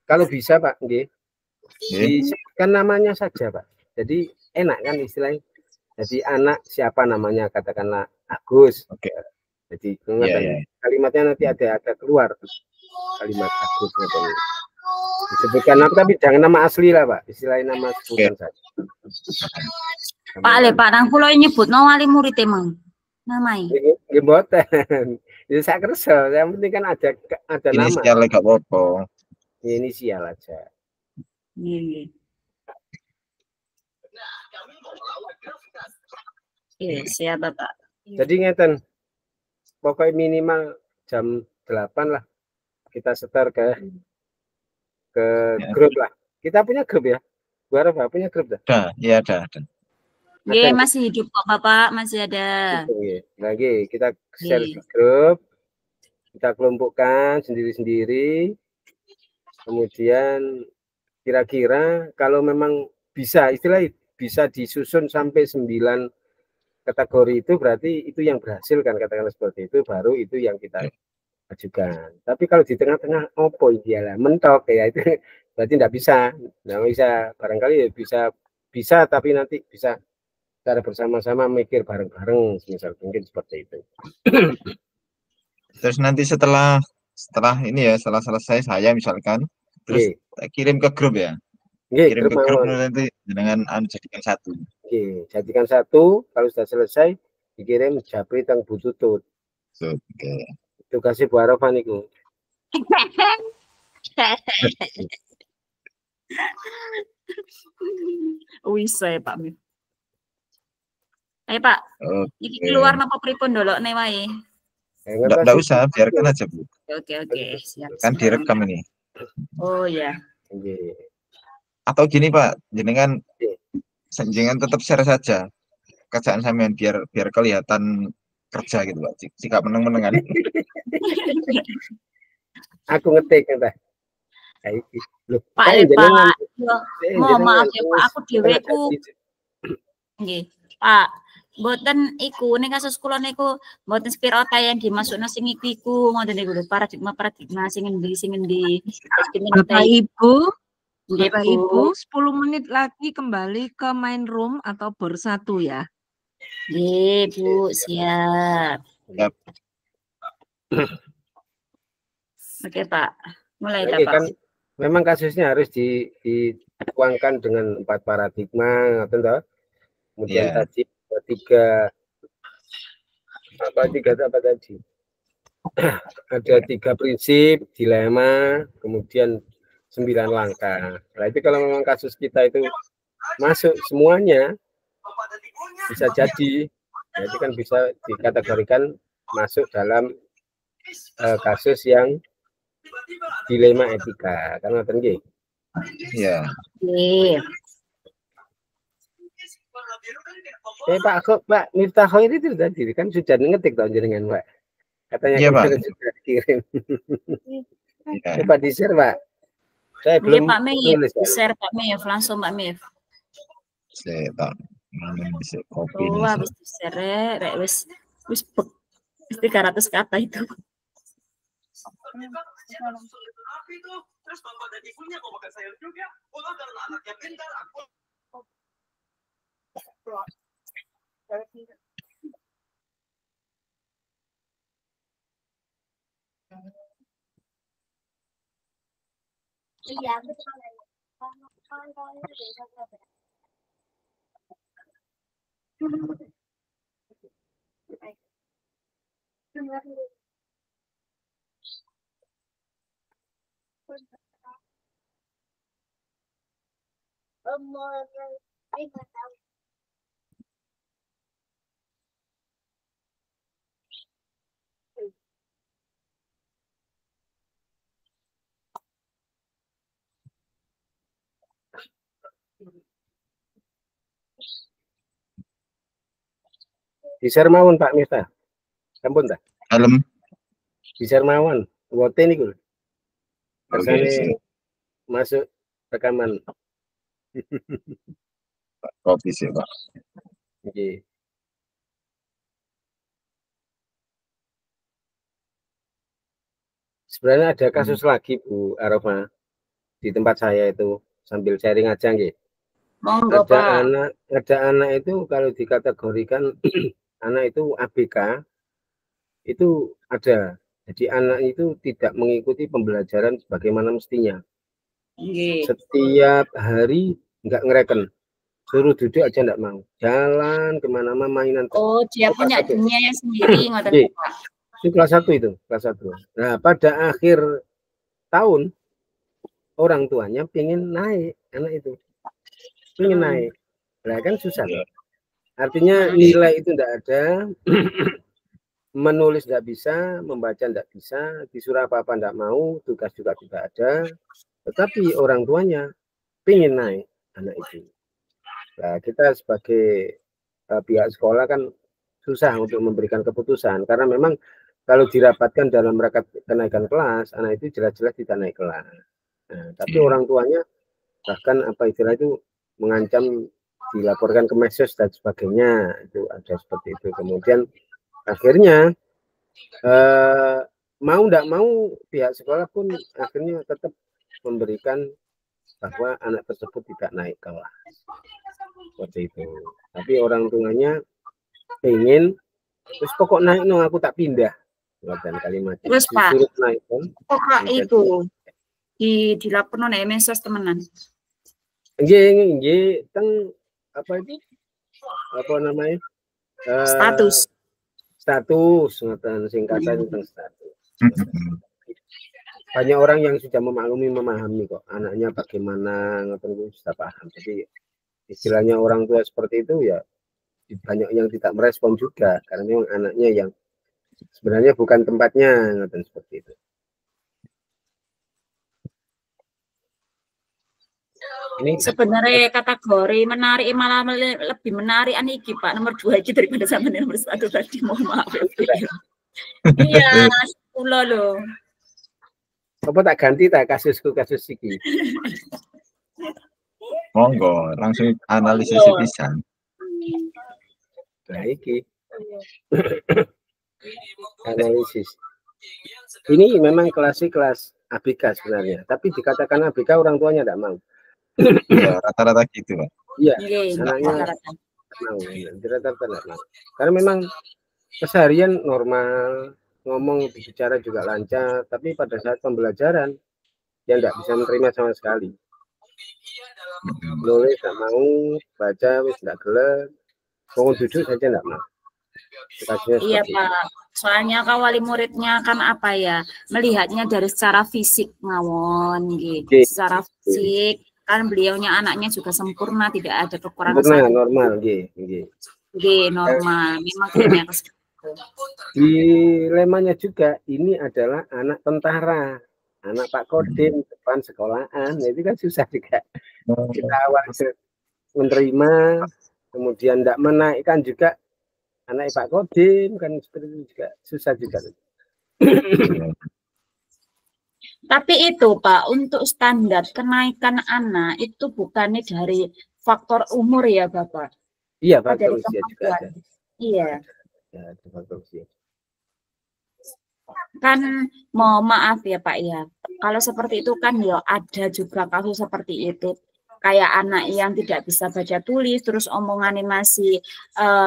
Kalau bisa Pak, nggih. Disebutkan namanya saja Pak. Jadi enak kan istilahnya. Jadi anak siapa namanya, katakanlah Agus. Oke. Jadi kalimatnya nanti ada keluar kalimat Agus ngoten. Disebutkan apa tapi jangan nama asli lah Pak. Istilahnya nama sebutan saja. Pak nang kula nyebutno wali murid emang. Namai. Nggih mboten. Ya sak kersa, yang penting kan ada nama. Inisial enggak apa-apa. Inisial aja. Iya. Siap Bapak. Jadi ngeten. Pokoknya minimal jam 8 lah kita setor ke grup lah. Kita punya grup ya? Bu Arafah punya grup dah? Ada. Iya, masih hidup kok Bapak, masih ada. Lagi kita share di grup, kita kelompokkan sendiri-sendiri. Kemudian kira-kira kalau memang bisa, istilahnya bisa disusun sampai 9 kategori itu berarti itu yang berhasil kan, katakanlah seperti itu, baru itu yang kita ajukan. Tapi kalau di tengah-tengah opo idealah mentok ya itu berarti tidak bisa. Nggak bisa, barangkali ya bisa tapi nanti bisa cara bersama-sama mikir bareng-bareng misal mungkin seperti itu. Terus nanti setelah ini ya, setelah selesai saya misalkan terus kirim ke grup ya. Kirim ke grup nanti dengan jadikan satu. Jadikan satu, kalau sudah selesai dikirim japri teng bututut. Oke. Tugasnya Bu Arafah niku. Wis Pak Mir. Ayo Pak. Iki keluar napa pripun dolokne wae. Enggak usah, biarkan aja Bu. Oke, siap. Kan direkam ini. Oh ya. Atau gini Pak, jenengan tetap share saja kerjaan sampean biar kelihatan kerja gitu Pak. Jika meneng-menengan. Aku ngetik entah. Pak, mohon maaf ya Pak, aku dhewe ku nggih. Pak, mboten iku ning kasus kula niku mboten spirota yang dimasukno sing iku ngoten niku lho, paradigma sing endi. Bapak Ibu, 10 menit lagi kembali ke main room atau bersatu ya. Nggih, Bu, siap. Oke, Pak. Mulai Pak. Kan memang kasusnya harus dituangkan dengan 4 paradigma, ngoten toh. Kemudian tadi tiga tadi? Ada 3 prinsip, dilema, kemudian 9 langkah. Nah, itu kalau memang kasus kita itu masuk semuanya, bisa jadi, nah, itu kan bisa dikategorikan masuk dalam kasus yang dilema etika. Karena tinggi. Iya. Pak Miftah Khairi itu tadi kan sudah ngetik tahun jenengan Pak. Katanya Pak. Sudah dikirim. Coba di-share Pak. Saya Oke, belum Pak Mif, tulis ya. share Pak Mif, langsung Pak Mif. Saya tak bisa kopi Oh, nih. habis di-share, rek wis 300 kata itu. Di-share mawon Pak Miftah. Sampun ta? Dalam. Di-share mawon. Wote niku. Oke, Kersane masuk rekaman. kopi sih Pak. Nggih. Sebenarnya ada kasus lagi Bu Arafah di tempat saya itu, sambil sharing aja nggih. Monggo, Pak. Ada anak itu kalau dikategorikan anak itu ABK itu ada. Jadi anak itu tidak mengikuti pembelajaran sebagaimana mestinya. Nggih. Setiap hari nggak ngereken, suruh duduk aja nggak mau, jalan kemana-mana mainan. Oh, dia punya dunia sendiri, ngoten Nggih. Pak. Itu kelas 1 itu, kelas 1. Nah, pada akhir tahun orang tuanya pengen naik, anak itu pengen naik. Nah, kan susah. Artinya nilai itu enggak ada, menulis enggak bisa, membaca enggak bisa, disuruh apa-apa enggak mau, tugas juga tidak ada. Tetapi orang tuanya pengen naik anak itu. Nah, kita sebagai pihak sekolah kan susah untuk memberikan keputusan karena memang kalau dirapatkan dalam rangka kenaikan kelas, anak itu jelas-jelas tidak naik kelas. Nah, tapi orang tuanya bahkan apa istilah itu mengancam dilaporkan ke medsos dan sebagainya, itu ada seperti itu. Kemudian akhirnya mau tidak mau pihak sekolah pun akhirnya tetap memberikan bahwa anak tersebut tidak naik kelas seperti itu. Tapi orang tuanya ingin terus pokok naik no aku tak pindah dan kalimat terus Pak naik kan pokok itu dilaporkan oleh medsos temenan. Nggih, teng apa itu? Apa namanya? Status ngoten singkatan tentang status. Banyak orang yang sudah memahami kok anaknya bagaimana, ngoten sudah paham. Jadi istilahnya orang tua seperti itu ya banyak yang tidak merespon juga karena memang anaknya yang sebenarnya bukan tempatnya, ngoten seperti itu. Ini sebenarnya kategori menarik malah lebih menarik iki Pak nomor 2 iki daripada sama nomor 1 tadi, mohon maaf. Iya, 10 loh. Apa tak ganti tak kasus iki? Monggo, langsung analisis pisan. Nah, iki. Analisis. Ini memang kelas ABK sebenarnya, tapi dikatakan ABK orang tuanya tidak mau. Ya, rata-rata gitu, Pak. Iya, anaknya mau, rata-rata tidak mau. Karena memang keseharian normal, ngomong bicara juga lancar, tapi pada saat pembelajaran dia tidak bisa menerima sama sekali. Nulis tidak mau, baca wis tidak gelap, mau duduk saja tidak mau. Iya Pak, soalnya kan wali muridnya kan apa ya, melihatnya dari secara fisik ngawon gitu, secara fisik kan beliaunya anaknya juga sempurna, tidak ada kekurangan. Sempurna, normal, normal, memang kayaknya dilemanya juga ini adalah anak tentara, anak Pak Kodim depan sekolahan, itu kan susah juga. Kita awal menerima, kemudian tidak menaikkan juga anak Pak Kodim kan seperti itu juga susah juga. Tapi itu Pak, untuk standar kenaikan anak itu bukannya dari faktor umur ya Bapak? Iya, Apa dari faktor usia juga ada. kemampuan? Iya. Ya, ada faktor usia. Kan mau maaf ya Pak ya, kalau seperti itu kan ya ada juga kasus seperti itu. Kayak anak yang tidak bisa baca tulis, terus omongannya masih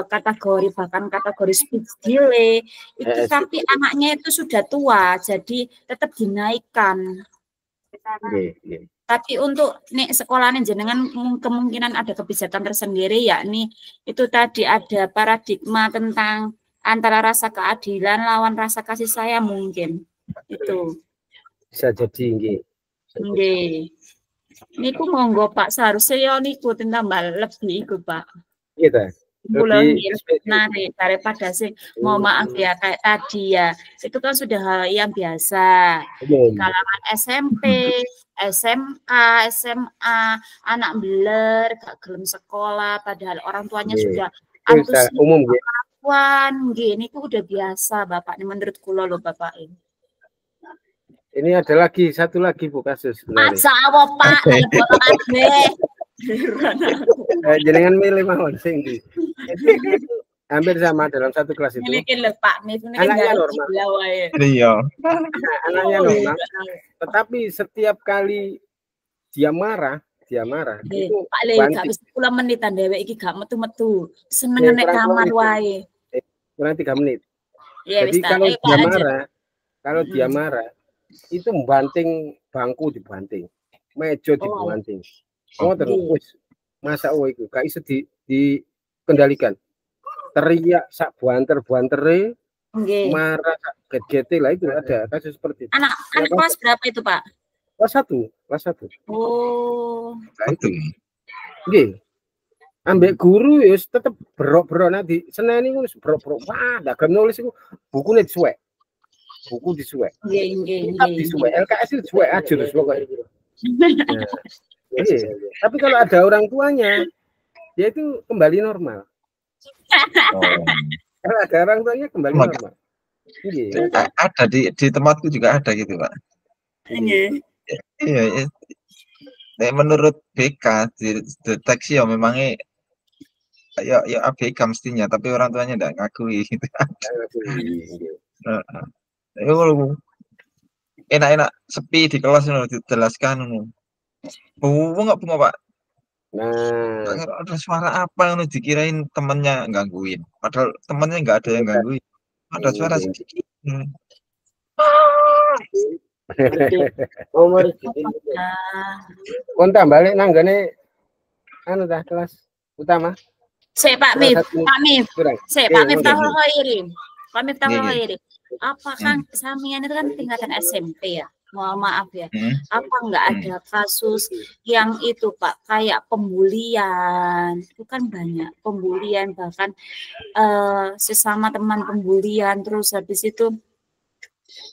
kategori bahkan kategori speech delay, itu tapi anaknya itu sudah tua, jadi tetap dinaikkan. Tapi untuk nih sekolahnya jenengan kemungkinan ada kebijakan tersendiri, yakni itu tadi ada paradigma tentang antara rasa keadilan lawan rasa kasih sayang mungkin itu. Bisa jadi nggih. Nggih. Niku monggo Pak, seharusnya ya niku tambah lebih iku Pak. Gitu. Lebih menarik daripada sih mau maaf ya kayak tadi ya. Itu kan sudah hal yang biasa. Di kalangan SMP, SMA, SMA, anak beler gak gelem sekolah padahal orang tuanya sudah antusias umum nggih. Gini itu udah biasa Bapak ini menurut kula loh Bapak ini. Ini ada lagi satu lagi Bu kasus. Masa apa Pak? Jenengan milih mawon sing ndi. Hampir sama dalam satu kelas itu. Ini lho Pak, anaknya normal. Iya. Anaknya normal. Tetapi setiap kali dia marah itu Pak Le gak bisa 10 menitan dhewek iki gak metu-metu. Seneng nek kamar wae. Kurang 3 menit. Ya, jadi kalau dia marah itu membanting bangku dibanting, meja dibanting. Oh terus masa itu gak iso dikendalikan. Teriak sak buanter-buantere, marah get-gete lah itu ada kasus seperti itu. Anak kelas berapa itu, Pak? Kelas 1. Oh. Itu. Nggih. Ambek guru ya tetep berok-berok nanti. Senin iku wis berok-berok. Wah, ndak gelem nulis iku bukune disuwek. Buku disuwek. Nggih. Disuwek. LKS disuwek aja terus pokoknya. Tapi kalau ada orang tuanya, dia itu kembali normal. Kalau ada orang tuanya kembali normal. Ada di tempatku juga ada gitu, Pak. Iya. Menurut BK deteksi ya memangnya ya ABK mestinya, tapi orang tuanya enggak ngakui gitu. Enak-enak sepi di kelas dijelaskan bunga Pak. Nah, ada suara apa yang dikirain temennya gangguin, padahal temennya nggak ada yang gangguin, ada suara sedikit. Kontak balik nanggane anu dah kelas utama. Pak Miftahul Khairi. Apakah samian itu kan tingkatan SMP ya? Mohon maaf ya. Apa enggak ada kasus yang itu Pak kayak pembulian? Itu kan banyak pembulian, bahkan sesama teman pembulian, terus habis itu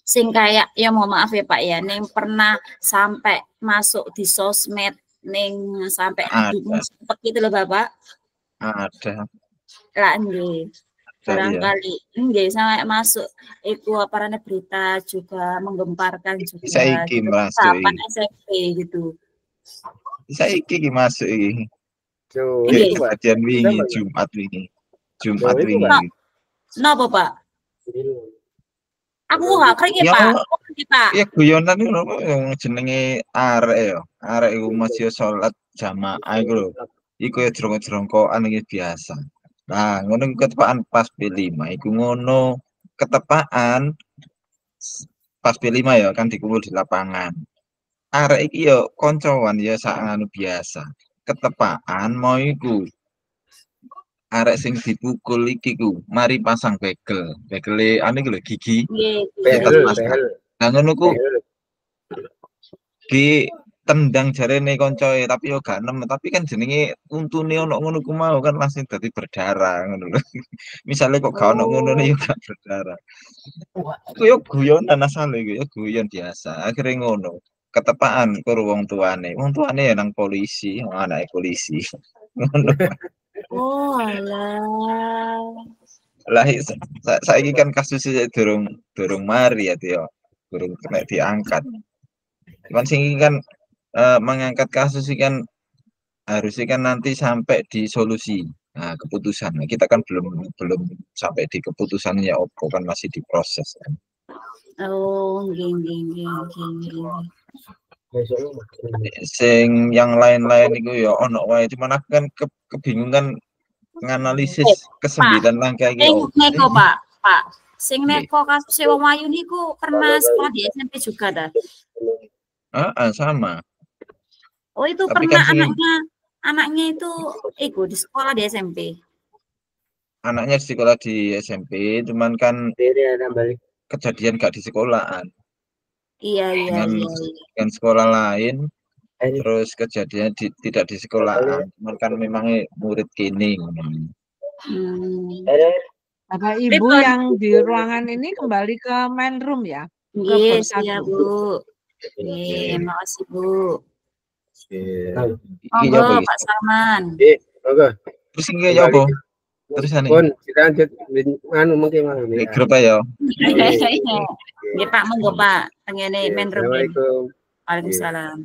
sing kayak ya mohon maaf ya Pak ya, neng pernah sampai masuk di sosmed, neng sampai sempet gitu loh Bapak. Ada. Lah nggih. Barangkali nggih sampai masuk itu apa namanya berita juga menggemparkan juga. Saiki masuk SMP gitu. Saiki masuk iki. Kejadian wingi Jumat wingi. Napa Pak? Aku gak kering ya Pak. Ya guyonan itu jenenge arek ya. Arek iku masih sholat jamaah iku lho. Iku ya jerongko-jerongkoan iki biasa. Nah, ngono ketepaan pas B5 iku ngono ketepaan pas B5 ya kan dikumpul di lapangan. Arek iki ya koncoan ya sak anu biasa. Ketepaan mau iku arek sing dipukul iki ku mari pasang begel. Begele anu iki lho gigi. Begel. Nah ngono ku tendang jarene koncoe tapi yo gak nem, tapi kan jenenge untune ono ngono ku mau kan langsung dadi berdarah ngono lho. Misale kok gak ono ngono yo gak berdarah. Ku yo guyonan asale yo guyon biasa. Akhire ngono. Ketepaan karo wong tuane. Wong tuane ya nang polisi, anake polisi. Ngono. Oh alah. Lah saiki kan kasusnya durung mari ya Tio. Durung kena diangkat. Cuman sing kan mengangkat kasus ini kan harusnya kan nanti sampai di solusi. Nah, keputusan. Nah, kita kan belum sampai di keputusan ya opo kan masih diproses kan. Oh, nggih. Sing yang lain-lain itu ya ono wae cuman aku kan kebingungan nganalisis ke-9 langkah iki Sing neko, Pak. Sing Nggih. neko kasus wong Wayu niku pernah sekolah di SMP juga dah. Sama. Oh, itu Tapi pernah kan anaknya itu di sekolah di SMP. Anaknya di sekolah di SMP, cuman kan kejadian gak di sekolahan. Iya. Dengan sekolah lain, terus kejadian tidak di sekolahan. Cuman kan memang murid kini. Bapak Ibu yang di ruangan ini kembali ke main room ya? Yes, iya Bu. Makasih Bu. Monggo Pak Salman. Terus ini ya apa? Terus Pun kita lanjut mungkin grup aja. Nggih Pak, monggo Pak. Tengene main room. Assalamualaikum. Waalaikumsalam.